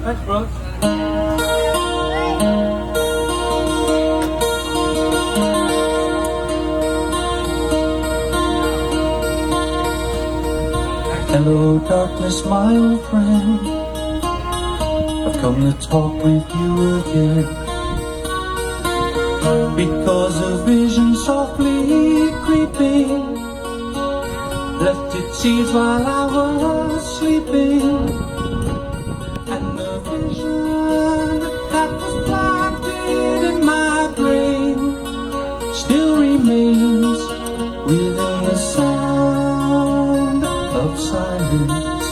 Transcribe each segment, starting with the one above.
Thanks, bro. Hello, darkness, my old friend. I've come to talk with you again, because a vision softly creeping left its seeds while I was sleeping, and the vision that was planted in my brain still remains within the sound of silence.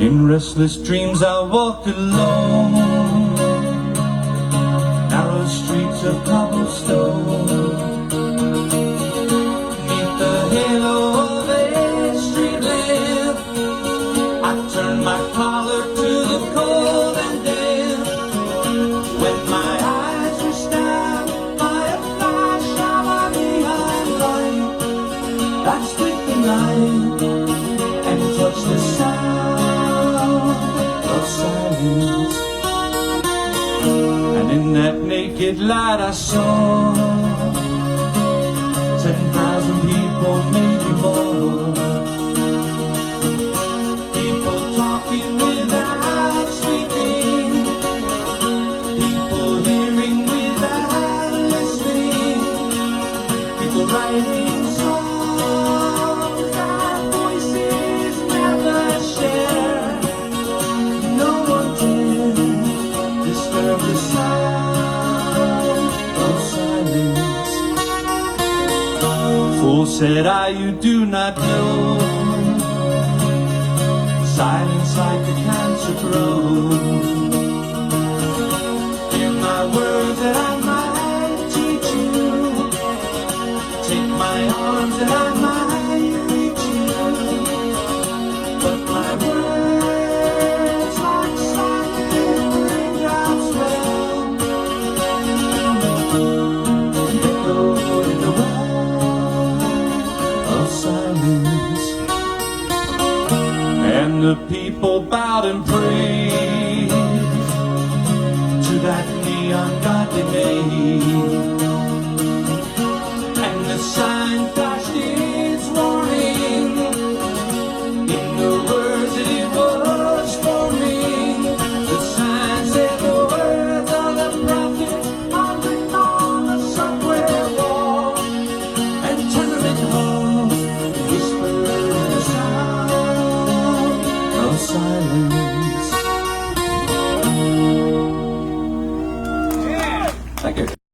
In restless dreams I walked alone, narrow streets of cobblestone, neath the halo of a street lamp. I turned my collar to the cold and damp, when my eyes were stabbed by a flash of a neon light that split the night and touched the sound of silence. And in that naked light I saw 10,000 people, maybe more. People talking without speaking, people hearing without listening, people writing songs that voices never share. No one dare disturb the sound of silence. Fool, said I, you do not know, silence like a cancer grows. Hear my words that I might teach you, take my arms that I might reach you, but my words like silent raindrops fell, echoed in the well of silence. And the people bowed and prayed to that neon god they made, and the sign flashed its warning in the words that it was forming. The sign said the words of the prophet are written on the subway wall and tenement halls, whispered in the sound of silence. Thank you.